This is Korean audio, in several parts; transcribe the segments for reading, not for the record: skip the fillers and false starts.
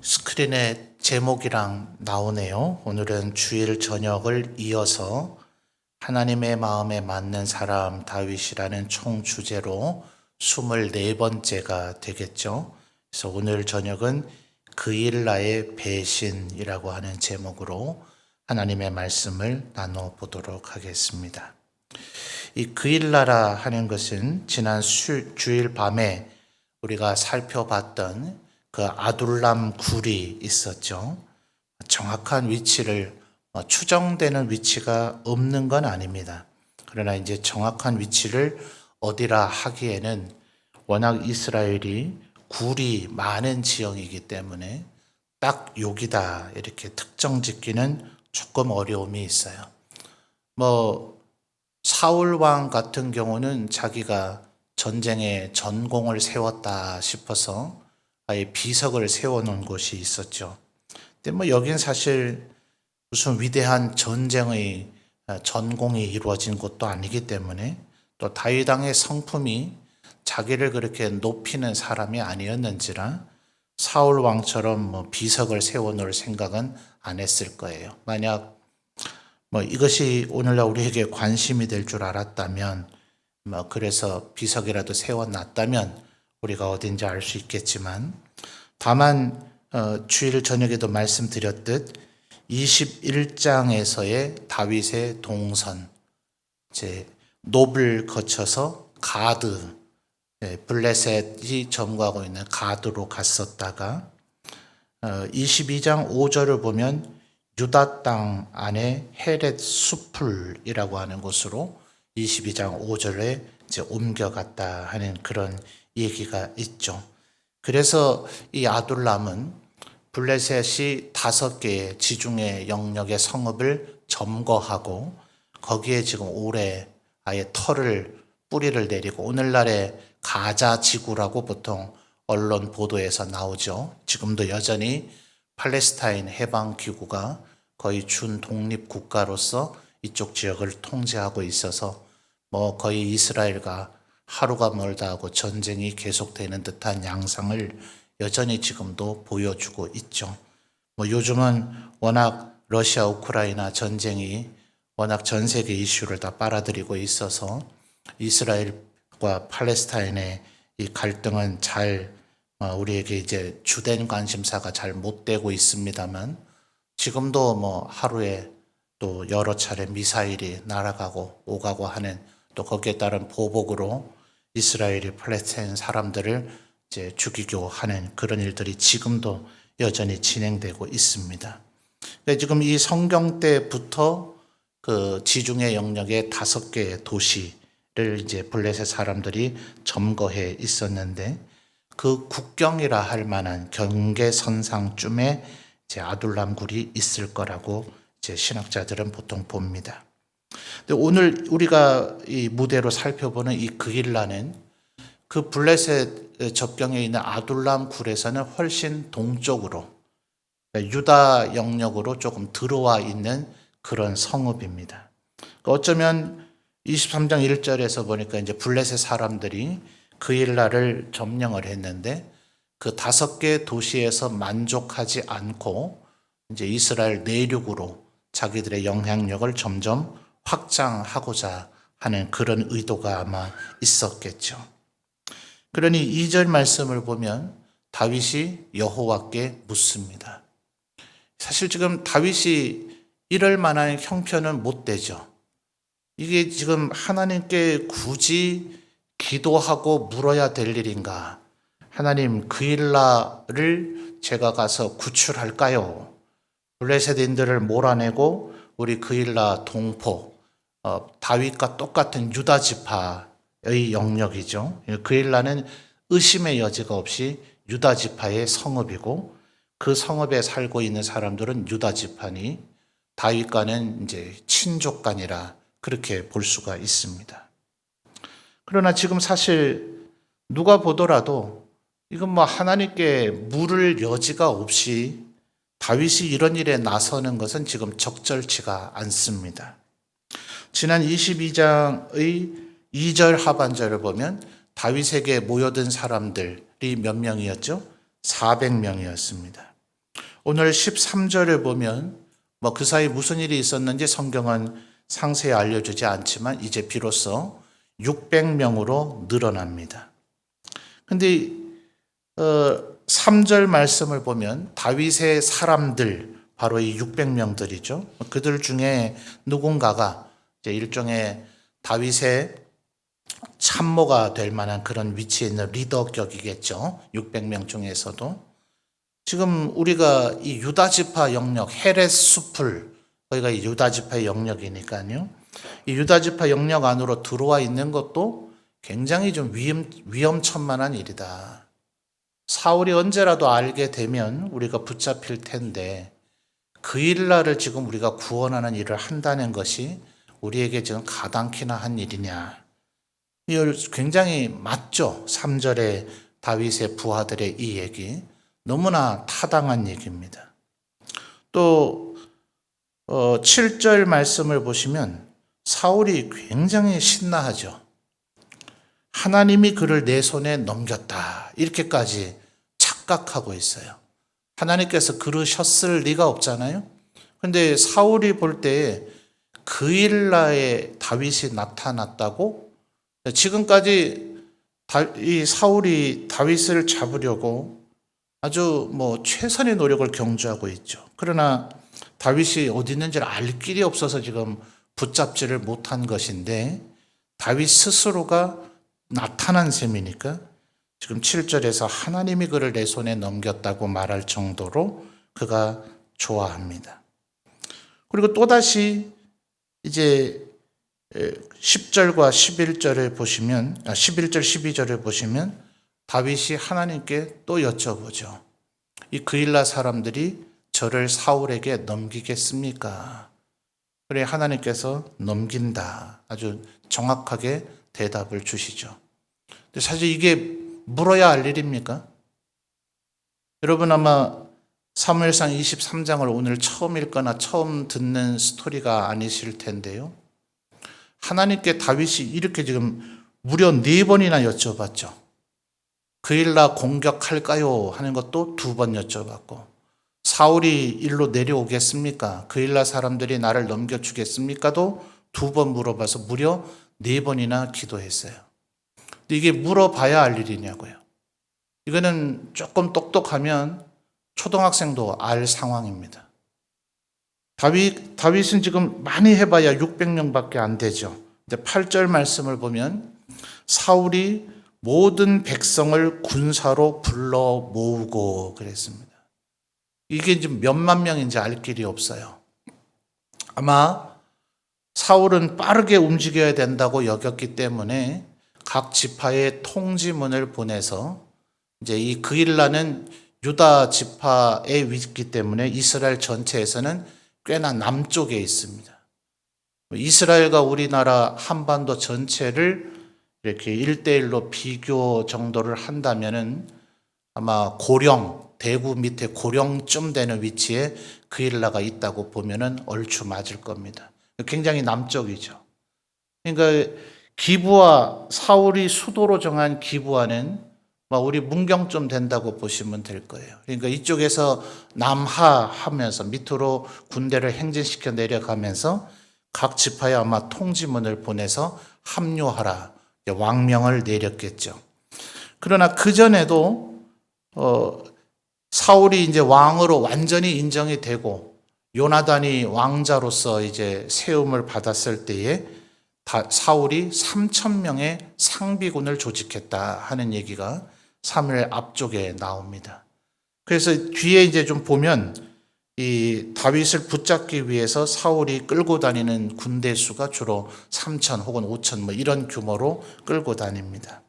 스크린에 제목이랑 나오네요. 오늘은 주일 저녁을 이어서 하나님의 마음에 맞는 사람 다윗이라는 총 주제로 24번째가 되겠죠. 그래서 오늘 저녁은 그일라의 배신이라고 하는 제목으로 하나님의 말씀을 나눠보도록 하겠습니다. 이 그일라라 하는 것은 지난 주일 밤에 우리가 살펴봤던 그 아둘람 굴이 있었죠. 정확한 위치를 추정되는 위치가 없는 건 아닙니다. 그러나 이제 정확한 위치를 어디라 하기에는 워낙 이스라엘이 굴이 많은 지역이기 때문에 딱 여기다 이렇게 특정 짓기는 조금 어려움이 있어요. 사울 왕 같은 경우는 자기가 전쟁에 전공을 세웠다 싶어서 아예 비석을 세워놓은 곳이 있었죠. 근데 여긴 사실 무슨 위대한 전쟁의 전공이 이루어진 곳도 아니기 때문에 또 다윗 왕의 성품이 자기를 그렇게 높이는 사람이 아니었는지라 사울 왕처럼 비석을 세워놓을 생각은 안 했을 거예요. 만약 이것이 오늘날 우리에게 관심이 될 줄 알았다면 그래서 비석이라도 세워놨다면 우리가 어딘지 알 수 있겠지만 다만 주일 저녁에도 말씀드렸듯 21장에서의 다윗의 동선, 이제 놉을 거쳐서 가드, 블레셋이 점거하고 있는 가드로 갔었다가 22장 5절을 보면 유다 땅 안에 헤렛 수풀이라고 하는 곳으로 22장 5절에 이제 옮겨갔다 하는 그런 얘기가 있죠. 그래서 이 아둘람은 블레셋이 5개의 지중해 영역의 성읍을 점거하고 거기에 지금 오래 아예 뿌리를 내리고 오늘날의 가자 지구라고 보통 언론 보도에서 나오죠. 지금도 여전히 팔레스타인 해방 기구가 거의 준독립 국가로서 이쪽 지역을 통제하고 있어서 거의 이스라엘과 하루가 멀다 하고 전쟁이 계속되는 듯한 양상을 여전히 지금도 보여주고 있죠. 요즘은 워낙 러시아 우크라이나 전쟁이 워낙 전 세계 이슈를 다 빨아들이고 있어서 이스라엘과 팔레스타인의 이 갈등은 우리에게 이제 주된 관심사가 잘 못 되고 있습니다만 지금도 하루에 또 여러 차례 미사일이 날아가고 오가고 하는 또 거기에 따른 보복으로 이스라엘이 팔레스타인 사람들을 이제 죽이고 하는 그런 일들이 지금도 여전히 진행되고 있습니다. 지금 이 성경 때부터 그 지중해 영역의 5개의 도시를 이제 블레셋 사람들이 점거해 있었는데 그 국경이라 할 만한 경계선상쯤에 이제 아둘람 굴이 있을 거라고 이제 신학자들은 보통 봅니다. 근데 오늘 우리가 이 무대로 살펴보는 이 그일라는 그 블레셋 접경에 있는 아둘람 굴에서는 훨씬 동쪽으로 유다 영역으로 조금 들어와 있는 그런 성읍입니다. 어쩌면 23장 1절에서 보니까 이제 블레셋 사람들이 그일라를 점령을 했는데 그 5개 도시에서 만족하지 않고 이제 이스라엘 내륙으로 자기들의 영향력을 점점 확장하고자 하는 그런 의도가 아마 있었겠죠. 그러니 2절 말씀을 보면 다윗이 여호와께 묻습니다. 사실 지금 다윗이 이럴 만한 형편은 못 되죠. 이게 지금 하나님께 굳이 기도하고 물어야 될 일인가? 하나님, 그일라를 제가 가서 구출할까요? 블레셋인들을 몰아내고 우리 그일라 동포, 다윗과 똑같은 유다 지파의 영역이죠. 그일라는 의심의 여지가 없이 유다 지파의 성읍이고 그 성읍에 살고 있는 사람들은 유다 지파니 다윗과는 이제 친족간이라 그렇게 볼 수가 있습니다. 그러나 지금 사실 누가 보더라도 이건 하나님께 물을 여지가 없이 다윗이 이런 일에 나서는 것은 지금 적절치가 않습니다. 지난 22장의 2절 하반절을 보면 다윗에게 모여든 사람들이 몇 명이었죠? 400명이었습니다. 오늘 13절을 보면 뭐 그 사이 무슨 일이 있었는지 성경은 상세히 알려주지 않지만 이제 비로소 600명으로 늘어납니다. 근데 3절 말씀을 보면 다윗의 사람들, 바로 이 600명들이죠. 그들 중에 누군가가 이제 일종의 다윗의 참모가 될 만한 그런 위치에 있는 리더격이겠죠. 600명 중에서도. 지금 우리가 이 유다 지파 영역, 헤렛 숲을, 거기가 이 유다 지파의 영역이니까요. 이 유다 지파 영역 안으로 들어와 있는 것도 굉장히 좀 위험천만한 일이다. 사울이 언제라도 알게 되면 우리가 붙잡힐 텐데 그 일날을 지금 우리가 구원하는 일을 한다는 것이 우리에게 지금 가당키나 한 일이냐. 이걸 굉장히 맞죠. 3절에 다윗의 부하들의 이 얘기. 너무나 타당한 얘기입니다. 또 7절 말씀을 보시면 사울이 굉장히 신나하죠. 하나님이 그를 내 손에 넘겼다. 이렇게까지 착각하고 있어요. 하나님께서 그러셨을 리가 없잖아요. 근데 사울이 볼 때 그 일날에 다윗이 나타났다고, 지금까지 이 사울이 다윗을 잡으려고 아주 최선의 노력을 경주하고 있죠. 그러나 다윗이 어디 있는지를 알 길이 없어서 지금 붙잡지를 못한 것인데 다윗 스스로가 나타난 셈이니까 지금 7절에서 하나님이 그를 내 손에 넘겼다고 말할 정도로 그가 좋아합니다. 그리고 또다시 이제 10절과 11절을 보시면 11절 12절을 보시면 다윗이 하나님께 또 여쭤보죠. 이 그일라 사람들이 저를 사울에게 넘기겠습니까? 그래 하나님께서 넘긴다. 아주 정확하게 대답을 주시죠. 근데 사실 이게 물어야 할 일입니까? 여러분 아마 사무엘상 23장을 오늘 처음 읽거나 처음 듣는 스토리가 아니실 텐데요. 하나님께 다윗이 이렇게 지금 무려 4번이나 여쭤봤죠. 그일라 공격할까요? 하는 것도 2번 여쭤봤고, 사울이 일로 내려오겠습니까? 그일라 사람들이 나를 넘겨주겠습니까도 2번 물어봐서 무려 4번이나 기도했어요. 근데 이게 물어봐야 할 일이냐고요. 이거는 조금 똑똑하면 초등학생도 알 상황입니다. 다윗은 지금 많이 해봐야 600명밖에 안 되죠. 8절 말씀을 보면 사울이 모든 백성을 군사로 불러 모으고 그랬습니다. 이게 지금 몇만 명인지 알 길이 없어요. 아마 사울은 빠르게 움직여야 된다고 여겼기 때문에 각 지파의 통지문을 보내서 이제 이 그일라는 유다 지파에 있기 때문에 이스라엘 전체에서는 꽤나 남쪽에 있습니다. 이스라엘과 우리나라 한반도 전체를 이렇게 1대1로 비교 정도를 한다면은 아마 고령, 대구 밑에 고령쯤 되는 위치에 그일라가 있다고 보면은 얼추 맞을 겁니다. 굉장히 남쪽이죠. 그러니까 기브아, 사울이 수도로 정한 기브아는 우리 문경쯤 된다고 보시면 될 거예요. 그러니까 이쪽에서 남하하면서 밑으로 군대를 행진시켜 내려가면서 각 지파에 아마 통지문을 보내서 합류하라, 왕명을 내렸겠죠. 그러나 그 전에도 사울이 이제 왕으로 완전히 인정이 되고 요나단이 왕자로서 이제 세움을 받았을 때에 사울이 3,000명의 상비군을 조직했다 하는 얘기가 사무엘 앞쪽에 나옵니다. 그래서 뒤에 이제 좀 보면 이 다윗을 붙잡기 위해서 사울이 끌고 다니는 군대 수가 주로 3,000 혹은 5,000 이런 규모로 끌고 다닙니다.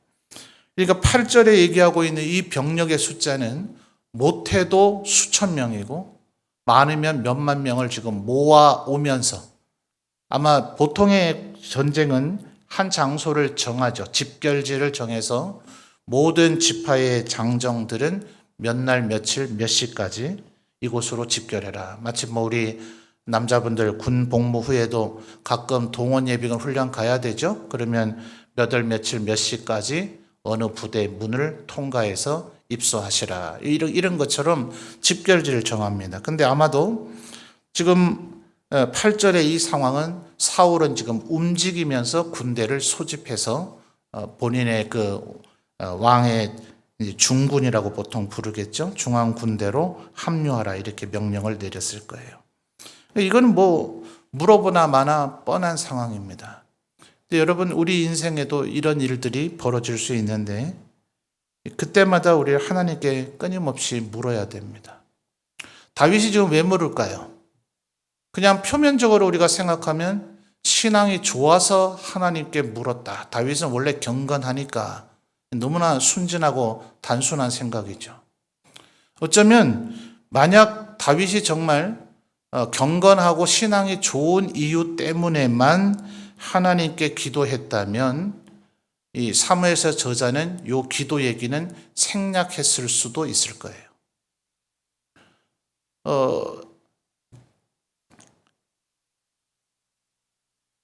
그러니까 8절에 얘기하고 있는 이 병력의 숫자는 못해도 수천 명이고 많으면 몇만 명을 지금 모아오면서, 아마 보통의 전쟁은 한 장소를 정하죠. 집결지를 정해서 모든 지파의 장정들은 몇 날 며칠 몇 시까지 이곳으로 집결해라. 마치 우리 남자분들 군 복무 후에도 가끔 동원 예비군 훈련 가야 되죠. 그러면 몇 월 며칠 몇 시까지 어느 부대 문을 통과해서 입소하시라. 이런 것처럼 집결지를 정합니다. 근데 아마도 지금 8절의 이 상황은 사울은 지금 움직이면서 군대를 소집해서 본인의 그 왕의 중군이라고 보통 부르겠죠. 중앙군대로 합류하라 이렇게 명령을 내렸을 거예요. 이건 뭐 물어보나 마나 뻔한 상황입니다. 근데 여러분 우리 인생에도 이런 일들이 벌어질 수 있는데 그때마다 우리 하나님께 끊임없이 물어야 됩니다. 다윗이 지금 왜 물을까요? 그냥 표면적으로 우리가 생각하면 신앙이 좋아서 하나님께 물었다. 다윗은 원래 경건하니까 너무나 순진하고 단순한 생각이죠. 어쩌면 만약 다윗이 정말 경건하고 신앙이 좋은 이유 때문에만 하나님께 기도했다면 이 사무엘서 저자는 이 기도 얘기는 생략했을 수도 있을 거예요.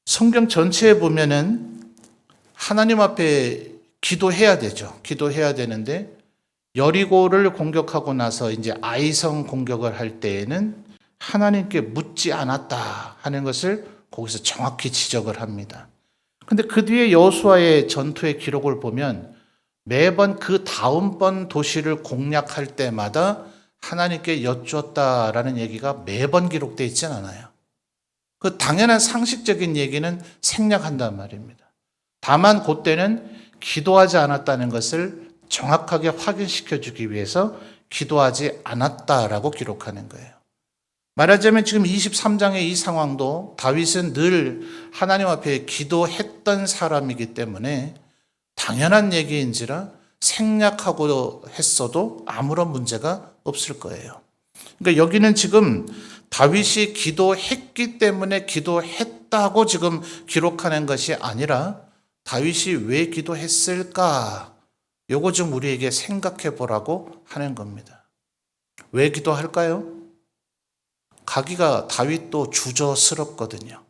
성경 전체에 보면은 하나님 앞에 기도해야 되죠. 기도해야 되는데 여리고를 공격하고 나서 이제 아이성 공격을 할 때에는 하나님께 묻지 않았다 하는 것을 거기서 정확히 지적을 합니다. 근데 그 뒤에 여호수아의 전투의 기록을 보면 매번 그 다음번 도시를 공략할 때마다 하나님께 여쭈었다라는 얘기가 매번 기록되어 있진 않아요. 그 당연한 상식적인 얘기는 생략한단 말입니다. 다만 그때는 기도하지 않았다는 것을 정확하게 확인시켜 주기 위해서 기도하지 않았다라고 기록하는 거예요. 말하자면 지금 23장의 이 상황도 다윗은 늘 하나님 앞에 기도했던 사람이기 때문에 당연한 얘기인지라 생략하고 했어도 아무런 문제가 없을 거예요. 그러니까 여기는 지금 다윗이 기도했기 때문에 기도했다고 지금 기록하는 것이 아니라 다윗이 왜 기도했을까? 요거 좀 우리에게 생각해 보라고 하는 겁니다. 왜 기도할까요? 가기가 다윗도 주저스럽거든요.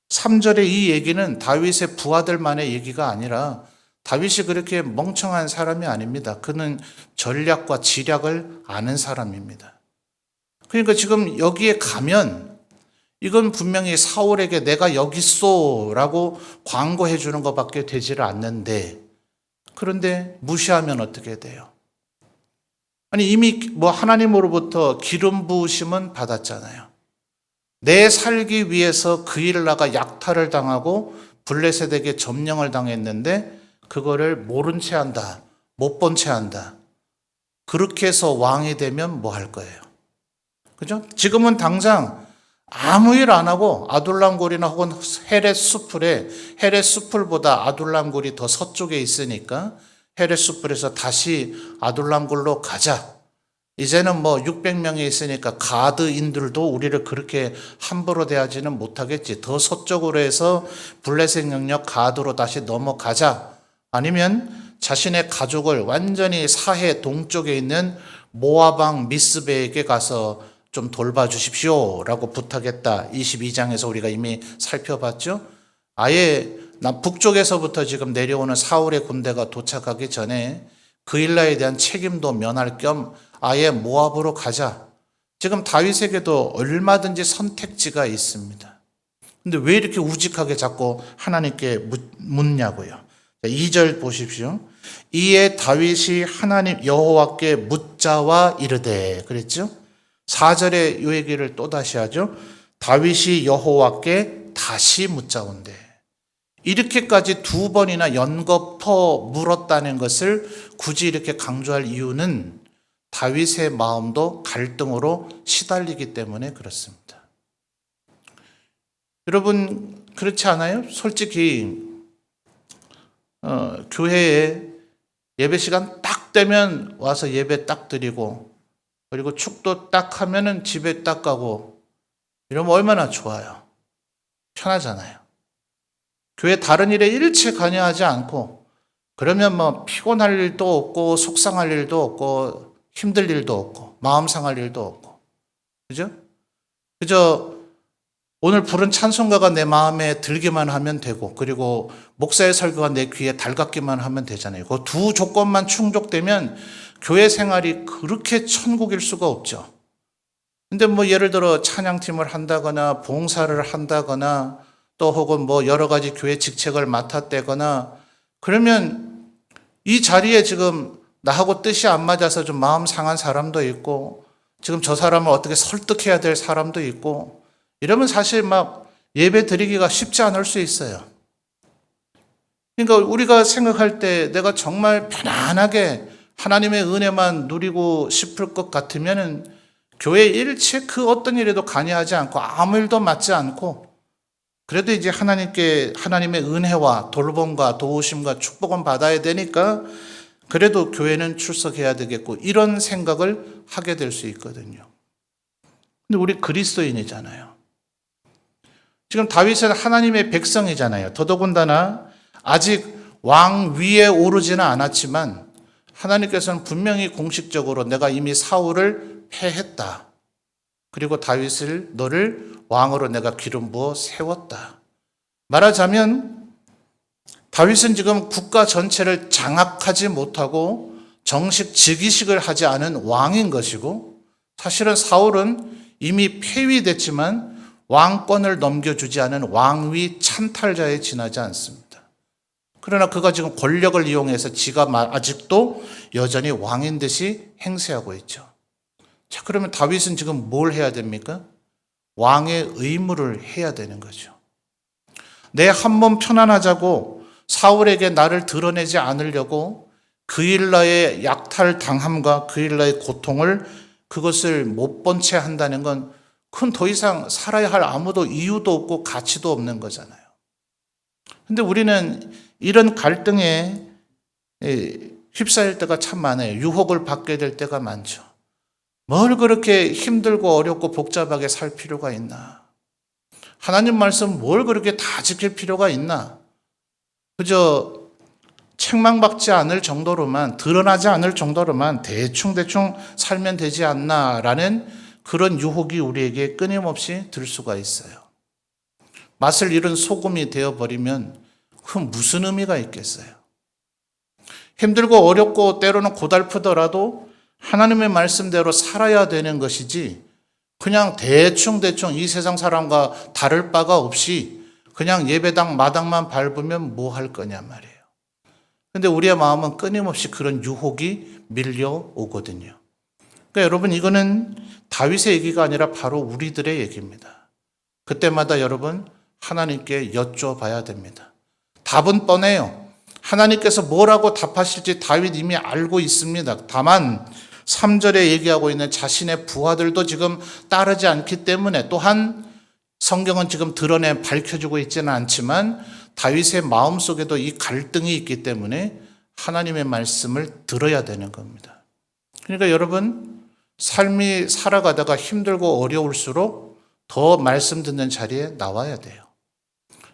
3절의 이 얘기는 다윗의 부하들만의 얘기가 아니라 다윗이 그렇게 멍청한 사람이 아닙니다. 그는 전략과 지략을 아는 사람입니다. 그러니까 지금 여기에 가면 이건 분명히 사울에게 내가 여기 있어라고 광고해 주는 것밖에 되지를 않는데 그런데 무시하면 어떻게 돼요? 아니 이미 뭐 하나님으로부터 기름 부으심은 받았잖아요. 내 살기 위해서 그 일을 나가 약탈을 당하고 블레셋에게 점령을 당했는데 그거를 모른 채 한다. 못 본 채 한다. 그렇게 해서 왕이 되면 뭐 할 거예요? 그죠? 지금은 당장 아무 일 안 하고 아둘람골이나 혹은 헤렛 수풀보다 아둘람골이 더 서쪽에 있으니까 헤렛 수풀에서 다시 아둘람골로 가자. 이제는 뭐 600명이 있으니까 가드인들도 우리를 그렇게 함부로 대하지는 못하겠지. 더 서쪽으로 해서 블레셋 영역 가드로 다시 넘어가자. 아니면 자신의 가족을 완전히 사해 동쪽에 있는 모압왕 미스베에게 가서 좀 돌봐주십시오 라고 부탁했다. 22장에서 우리가 이미 살펴봤죠. 아예 북쪽에서부터 지금 내려오는 사울의 군대가 도착하기 전에 그 일나에 대한 책임도 면할 겸 아예 모압으로 가자. 지금 다윗에게도 얼마든지 선택지가 있습니다. 근데 왜 이렇게 우직하게 자꾸 하나님께 묻냐고요. 2절 보십시오. 이에 다윗이 하나님 여호와께 묻자와 이르되 그랬죠. 4절에 이 얘기를 또다시 하죠. 다윗이 여호와께 다시 묻자온대. 이렇게까지 두 번이나 연거푸 물었다는 것을 굳이 이렇게 강조할 이유는 다윗의 마음도 갈등으로 시달리기 때문에 그렇습니다. 여러분 그렇지 않아요? 솔직히 교회에 예배 시간 딱 되면 와서 예배 딱 드리고 그리고 축도 딱 하면은 집에 딱 가고 이러면 얼마나 좋아요. 편하잖아요. 교회 다른 일에 일체 관여하지 않고 그러면 뭐 피곤할 일도 없고 속상할 일도 없고 힘들 일도 없고 마음 상할 일도 없고 그죠? 그저 오늘 부른 찬송가가 내 마음에 들기만 하면 되고, 그리고 목사의 설교가 내 귀에 달갑기만 하면 되잖아요. 그 두 조건만 충족되면 교회 생활이 그렇게 천국일 수가 없죠. 근데 뭐 예를 들어 찬양팀을 한다거나 봉사를 한다거나 또 혹은 뭐 여러 가지 교회 직책을 맡았다거나 그러면 이 자리에 지금 나하고 뜻이 안 맞아서 좀 마음 상한 사람도 있고, 지금 저 사람을 어떻게 설득해야 될 사람도 있고, 이러면 사실 막 예배 드리기가 쉽지 않을 수 있어요. 그러니까 우리가 생각할 때 내가 정말 편안하게 하나님의 은혜만 누리고 싶을 것 같으면은 교회 일체 그 어떤 일에도 관여하지 않고 아무 일도 맡지 않고, 그래도 이제 하나님의 은혜와 돌봄과 도우심과 축복은 받아야 되니까 그래도 교회는 출석해야 되겠고, 이런 생각을 하게 될 수 있거든요. 근데 우리 그리스도인이잖아요. 지금 다윗은 하나님의 백성이잖아요. 더더군다나 아직 왕 위에 오르지는 않았지만 하나님께서는 분명히 공식적으로 내가 이미 사울을 패했다. 그리고 다윗을 너를 왕으로 내가 기름 부어 세웠다. 말하자면 다윗은 지금 국가 전체를 장악하지 못하고 정식 즉위식을 하지 않은 왕인 것이고, 사실은 사울은 이미 폐위됐지만 왕권을 넘겨주지 않은 왕위 찬탈자에 지나지 않습니다. 그러나 그가 지금 권력을 이용해서 지가 아직도 여전히 왕인 듯이 행세하고 있죠. 자, 그러면 다윗은 지금 뭘 해야 됩니까? 왕의 의무를 해야 되는 거죠. 내 한 몸 편안하자고 사울에게 나를 드러내지 않으려고 그일라의 약탈당함과 그일라의 고통을 그것을 못 본 채 한다는 건 그건 더 이상 살아야 할 아무도 이유도 없고 가치도 없는 거잖아요. 근데 우리는 이런 갈등에 휩싸일 때가 참 많아요. 유혹을 받게 될 때가 많죠. 뭘 그렇게 힘들고 어렵고 복잡하게 살 필요가 있나? 하나님 말씀 뭘 그렇게 다 지킬 필요가 있나? 그저 책망받지 않을 정도로만, 드러나지 않을 정도로만 대충 살면 되지 않나라는 그런 유혹이 우리에게 끊임없이 들 수가 있어요. 맛을 잃은 소금이 되어버리면 그 무슨 의미가 있겠어요? 힘들고 어렵고 때로는 고달프더라도 하나님의 말씀대로 살아야 되는 것이지, 그냥 대충 이 세상 사람과 다를 바가 없이 그냥 예배당 마당만 밟으면 뭐 할 거냐 말이에요. 근데 우리의 마음은 끊임없이 그런 유혹이 밀려오거든요. 그러니까 여러분, 이거는 다윗의 얘기가 아니라 바로 우리들의 얘기입니다. 그때마다 여러분 하나님께 여쭤봐야 됩니다. 답은 뻔해요. 하나님께서 뭐라고 답하실지 다윗 이미 알고 있습니다. 다만 3절에 얘기하고 있는 자신의 부하들도 지금 따르지 않기 때문에, 또한 성경은 지금 드러내 밝혀주고 있지는 않지만 다윗의 마음속에도 이 갈등이 있기 때문에 하나님의 말씀을 들어야 되는 겁니다. 그러니까 여러분, 삶이 살아가다가 힘들고 어려울수록 더 말씀 듣는 자리에 나와야 돼요.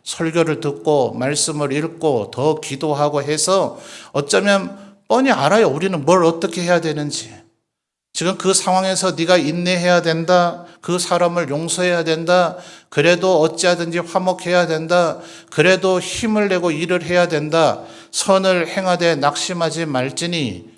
설교를 듣고 말씀을 읽고 더 기도하고 해서 어쩌면 뻔히 알아요. 우리는 뭘 어떻게 해야 되는지. 지금 그 상황에서 네가 인내해야 된다. 그 사람을 용서해야 된다. 그래도 어찌하든지 화목해야 된다. 그래도 힘을 내고 일을 해야 된다. 선을 행하되 낙심하지 말지니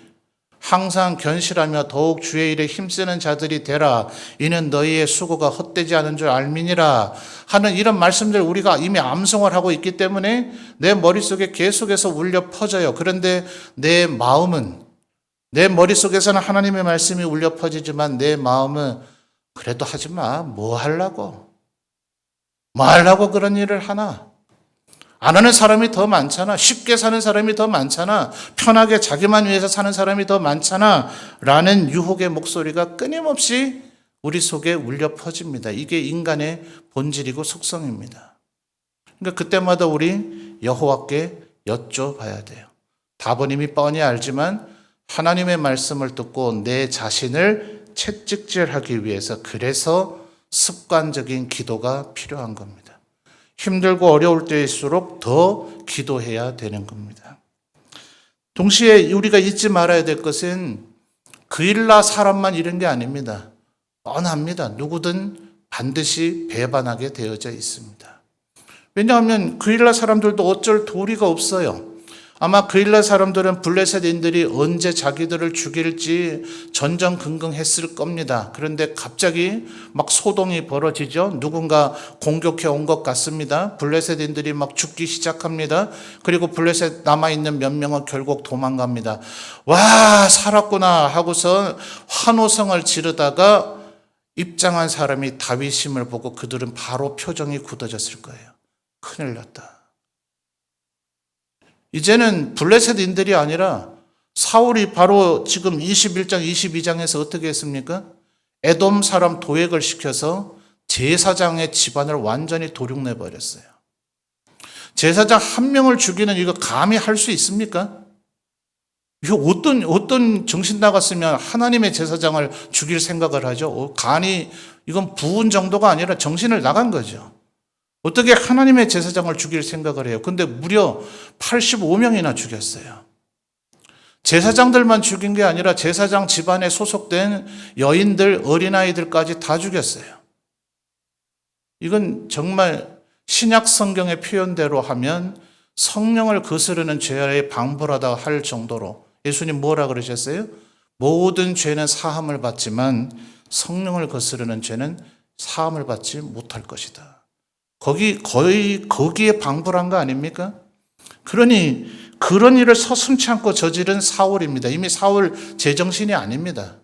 항상 견실하며 더욱 주의 일에 힘쓰는 자들이 되라. 이는 너희의 수고가 헛되지 않은 줄 알미니라 하는 이런 말씀들 우리가 이미 암송을 하고 있기 때문에 내 머릿속에 계속해서 울려 퍼져요. 그런데 내 마음은, 내 머릿속에서는 하나님의 말씀이 울려 퍼지지만 내 마음은 그래도 하지 마. 뭐 하려고 그런 일을 하나? 안 하는 사람이 더 많잖아. 쉽게 사는 사람이 더 많잖아. 편하게 자기만 위해서 사는 사람이 더 많잖아. 라는 유혹의 목소리가 끊임없이 우리 속에 울려 퍼집니다. 이게 인간의 본질이고 속성입니다. 그러니까 그때마다 우리 여호와께 여쭤봐야 돼요. 답은 이미 뻔히 알지만 하나님의 말씀을 듣고 내 자신을 채찍질하기 위해서, 그래서 습관적인 기도가 필요한 겁니다. 힘들고 어려울 때일수록 더 기도해야 되는 겁니다. 동시에 우리가 잊지 말아야 될 것은 그일라 사람만 이런 게 아닙니다. 뻔합니다. 누구든 반드시 배반하게 되어져 있습니다. 왜냐하면 그일라 사람들도 어쩔 도리가 없어요. 아마 그일라 사람들은 블레셋인들이 언제 자기들을 죽일지 전전긍긍했을 겁니다. 그런데 갑자기 막 소동이 벌어지죠. 누군가 공격해 온 것 같습니다. 블레셋인들이 막 죽기 시작합니다. 그리고 블레셋 남아있는 몇 명은 결국 도망갑니다. 와, 살았구나 하고서 환호성을 지르다가 입장한 사람이 다윗임을 보고 그들은 바로 표정이 굳어졌을 거예요. 큰일 났다. 이제는 블레셋인들이 아니라 사울이 바로 지금 21장, 22장에서 어떻게 했습니까? 에돔 사람 도액을 시켜서 제사장의 집안을 완전히 도륙내버렸어요. 제사장 한 명을 죽이는 이거 감히 할 수 있습니까? 이거 어떤 정신 나갔으면 하나님의 제사장을 죽일 생각을 하죠? 간이, 이건 부은 정도가 아니라 정신을 나간 거죠. 어떻게 하나님의 제사장을 죽일 생각을 해요? 근데 무려 85명이나 죽였어요. 제사장들만 죽인 게 아니라 제사장 집안에 소속된 여인들, 어린아이들까지 다 죽였어요. 이건 정말 신약 성경의 표현대로 하면 성령을 거스르는 죄에 방불하다 할 정도로 예수님 뭐라 그러셨어요? 모든 죄는 사함을 받지만 성령을 거스르는 죄는 사함을 받지 못할 것이다. 거기에 방불한 거 아닙니까? 그러니 그런 일을 서슴지 않고 저지른 사울입니다. 이미 사울 제정신이 아닙니다.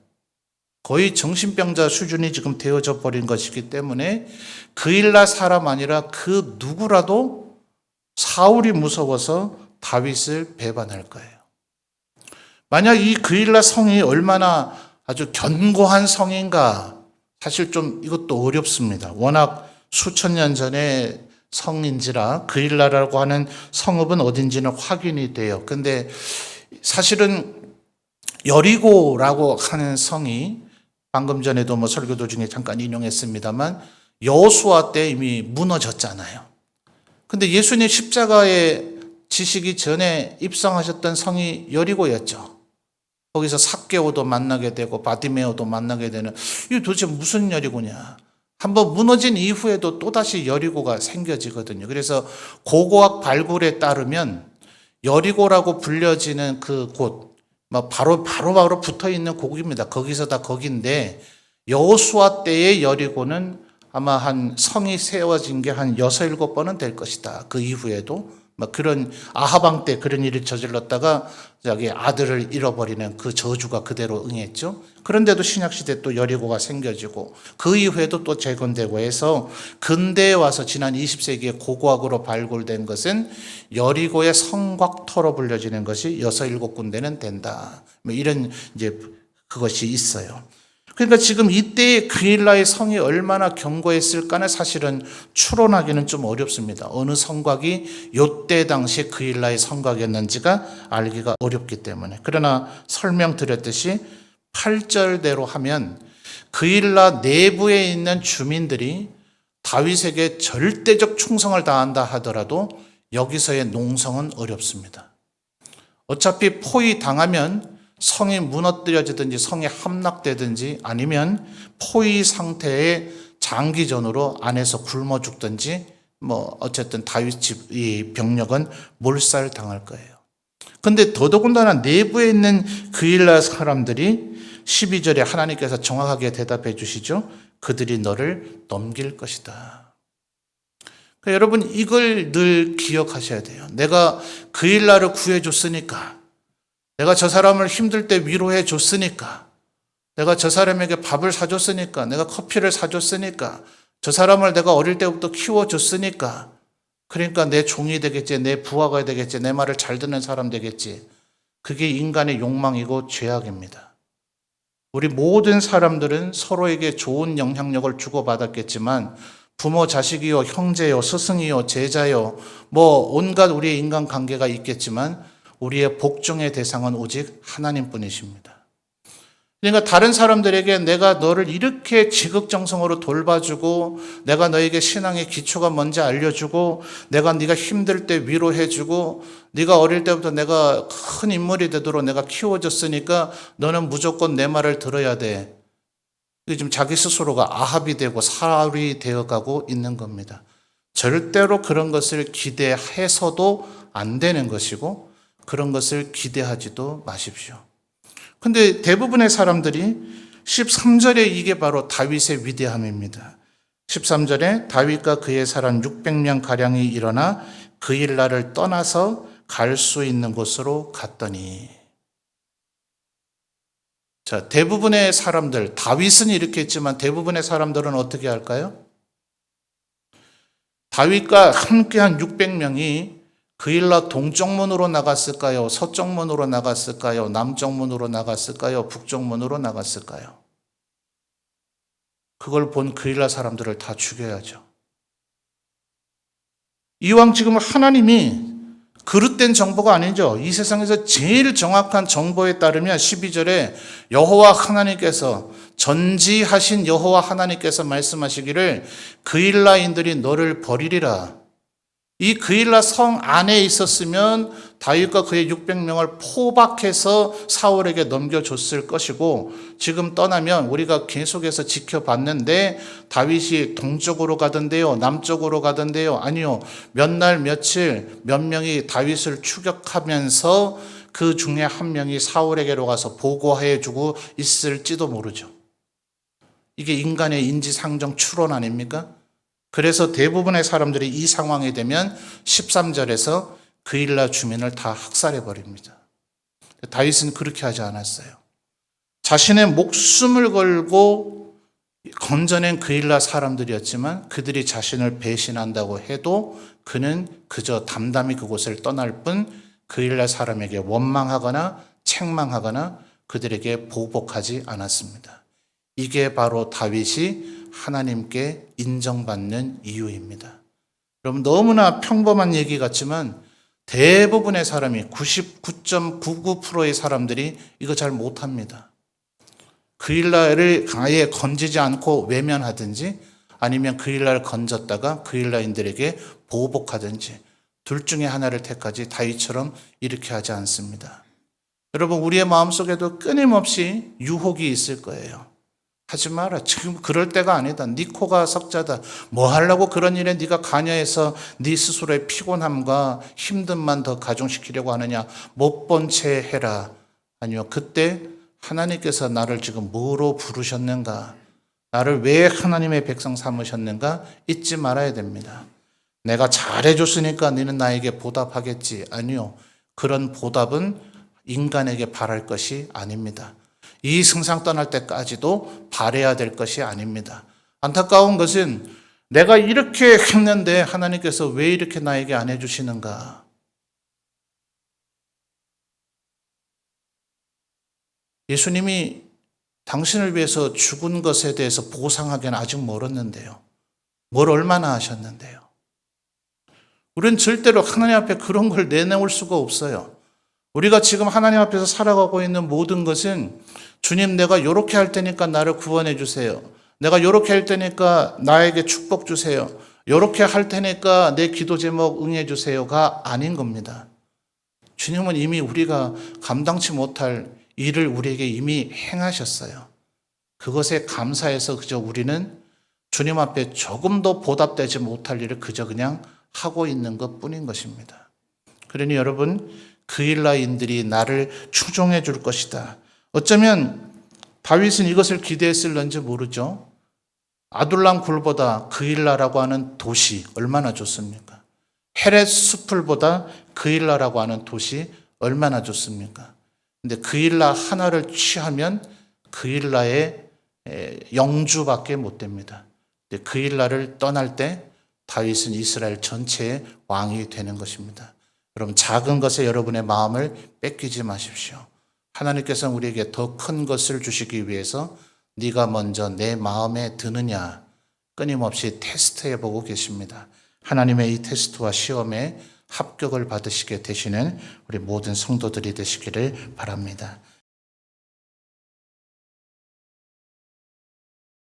거의 정신병자 수준이 지금 되어져 버린 것이기 때문에 그일라 사람 아니라 그 누구라도 사울이 무서워서 다윗을 배반할 거예요. 만약 이 그일라 성이 얼마나 아주 견고한 성인가, 사실 좀 이것도 어렵습니다. 워낙 수천 년 전의 성인지라 그일라라고 하는 성읍은 어딘지는 확인이 돼요. 근데 사실은 여리고라고 하는 성이 방금 전에도 설교 도중에 잠깐 인용했습니다만 여호수아 때 이미 무너졌잖아요. 근데 예수님 십자가에 지시기 전에 입성하셨던 성이 여리고였죠. 거기서 삭개오도 만나게 되고 바디메오도 만나게 되는, 이게 도대체 무슨 여리고냐. 한번 무너진 이후에도 또다시 여리고가 생겨지거든요. 그래서 고고학 발굴에 따르면 여리고라고 불려지는 그 곳, 바로 붙어 있는 곳입니다. 거기서 다 거긴데 여호수아 때의 여리고는 아마 한 성이 세워진 게 한 6, 7번은 될 것이다. 그 이후에도 그런 아하방 때 그런 일을 저질렀다가 자기 아들을 잃어버리는 그 저주가 그대로 응했죠. 그런데도 신약시대 또 여리고가 생겨지고 그 이후에도 또 재건되고 해서 근대에 와서 지난 20세기에 고고학으로 발굴된 것은 여리고의 성곽터로 불려지는 것이 6, 7군데는 된다. 이런 이제 그것이 있어요. 그러니까 지금 이때의 그일라의 성이 얼마나 견고했을까는 사실은 추론하기는 좀 어렵습니다. 어느 성곽이 요때 당시 그일라의 성곽이었는지가 알기가 어렵기 때문에. 그러나 설명드렸듯이 8절대로 하면 그일라 내부에 있는 주민들이 다윗에게 절대적 충성을 다한다 하더라도 여기서의 농성은 어렵습니다. 어차피 포위 당하면 성이 무너뜨려지든지 성이 함락되든지 아니면 포위 상태의 장기전으로 안에서 굶어 죽든지 어쨌든 다윗 집 이 병력은 몰살당할 거예요. 근데 더더군다나 내부에 있는 그일라 사람들이 12절에 하나님께서 정확하게 대답해 주시죠. 그들이 너를 넘길 것이다. 그러니까 여러분 이걸 늘 기억하셔야 돼요. 내가 그일라를 구해줬으니까, 내가 저 사람을 힘들 때 위로해 줬으니까, 내가 저 사람에게 밥을 사줬으니까, 내가 커피를 사줬으니까, 저 사람을 내가 어릴 때부터 키워줬으니까, 그러니까 내 종이 되겠지, 내 부하가 되겠지, 내 말을 잘 듣는 사람 되겠지. 그게 인간의 욕망이고 죄악입니다. 우리 모든 사람들은 서로에게 좋은 영향력을 주고받았겠지만 부모, 자식이요, 형제요, 스승이요, 제자요, 온갖 우리의 인간관계가 있겠지만 우리의 복종의 대상은 오직 하나님뿐이십니다. 그러니까 다른 사람들에게 내가 너를 이렇게 지극정성으로 돌봐주고, 내가 너에게 신앙의 기초가 뭔지 알려주고, 내가 네가 힘들 때 위로해주고, 네가 어릴 때부터 내가 큰 인물이 되도록 내가 키워줬으니까 너는 무조건 내 말을 들어야 돼. 지금 자기 스스로가 아합이 되고 사울이 되어가고 있는 겁니다. 절대로 그런 것을 기대해서도 안 되는 것이고 그런 것을 기대하지도 마십시오. 근데 대부분의 사람들이 13절에 이게 바로 다윗의 위대함입니다. 13절에 다윗과 그의 사람 600명가량이 일어나 그 일날을 떠나서 갈 수 있는 곳으로 갔더니. 자, 대부분의 사람들, 다윗은 이렇게 했지만 대부분의 사람들은 어떻게 할까요? 다윗과 함께한 600명이 그 일날 동쪽문으로 나갔을까요? 서쪽문으로 나갔을까요? 남쪽문으로 나갔을까요? 북쪽문으로 나갔을까요? 그걸 본 그 일날 사람들을 다 죽여야죠. 이왕 지금 하나님이 그릇된 정보가 아니죠. 이 세상에서 제일 정확한 정보에 따르면 12절에 여호와 하나님께서 전지하신 여호와 하나님께서 말씀하시기를 그일라인들이 너를 버리리라. 이 그일라 성 안에 있었으면 다윗과 그의 600명을 포박해서 사울에게 넘겨줬을 것이고 지금 떠나면 우리가 계속해서 지켜봤는데 다윗이 동쪽으로 가던데요, 남쪽으로 가던데요, 아니요, 몇 날 며칠 몇 명이 다윗을 추격하면서 그 중에 한 명이 사울에게로 가서 보고해주고 있을지도 모르죠. 이게 인간의 인지상정 추론 아닙니까? 그래서 대부분의 사람들이 이 상황이 되면 13절에서 그 일날 주민을 다 학살해 버립니다. 다윗은 그렇게 하지 않았어요. 자신의 목숨을 걸고 건져낸 그 일날 사람들이었지만 그들이 자신을 배신한다고 해도 그는 그저 담담히 그곳을 떠날 뿐 그 일날 사람에게 원망하거나 책망하거나 그들에게 보복하지 않았습니다. 이게 바로 다윗이 하나님께 인정받는 이유입니다. 여러분, 너무나 평범한 얘기 같지만 대부분의 사람이 99.99%의 사람들이 이거 잘 못합니다. 그 일날을 아예 건지지 않고 외면하든지 아니면 그 일날 건졌다가 그 일날인들에게 보복하든지 둘 중에 하나를 택하지 다윗처럼 이렇게 하지 않습니다. 여러분, 우리의 마음속에도 끊임없이 유혹이 있을 거예요. 하지 마라. 지금 그럴 때가 아니다. 네 코가 석자다. 뭐 하려고 그런 일에 네가 관여해서 네 스스로의 피곤함과 힘듦만 더 가중시키려고 하느냐. 못 본 채 해라. 아니요. 그때 하나님께서 나를 지금 뭐로 부르셨는가? 나를 왜 하나님의 백성 삼으셨는가? 잊지 말아야 됩니다. 내가 잘해줬으니까 너는 나에게 보답하겠지. 아니요. 그런 보답은 인간에게 바랄 것이 아닙니다. 이 승상 떠날 때까지도 바라야 될 것이 아닙니다. 안타까운 것은 내가 이렇게 했는데 하나님께서 왜 이렇게 나에게 안 해주시는가? 예수님이 당신을 위해서 죽은 것에 대해서 보상하기는 아직 멀었는데요. 뭘 얼마나 하셨는데요. 우리는 절대로 하나님 앞에 그런 걸 내놓을 수가 없어요. 우리가 지금 하나님 앞에서 살아가고 있는 모든 것은 주님, 내가 이렇게 할 테니까 나를 구원해 주세요. 내가 이렇게 할 테니까 나에게 축복 주세요. 이렇게 할 테니까 내 기도 제목 응해 주세요가 아닌 겁니다. 주님은 이미 우리가 감당치 못할 일을 우리에게 이미 행하셨어요. 그것에 감사해서 그저 우리는 주님 앞에 조금 더 보답되지 못할 일을 그저 그냥 하고 있는 것 뿐인 것입니다. 그러니 여러분, 그 일라인들이 나를 추종해 줄 것이다. 어쩌면 다윗은 이것을 기대했을런지 모르죠. 아둘람 굴보다 그 일라라고 하는 도시 얼마나 좋습니까? 헤렛 숲을보다 그 일라라고 하는 도시 얼마나 좋습니까? 근데 그 일라 하나를 취하면 그 일라의 영주밖에 못 됩니다. 근데 그 일라를 떠날 때 다윗은 이스라엘 전체의 왕이 되는 것입니다. 여러분, 작은 것에 여러분의 마음을 뺏기지 마십시오. 하나님께서는 우리에게 더 큰 것을 주시기 위해서 네가 먼저 내 마음에 드느냐 끊임없이 테스트해보고 계십니다. 하나님의 이 테스트와 시험에 합격을 받으시게 되시는 우리 모든 성도들이 되시기를 바랍니다.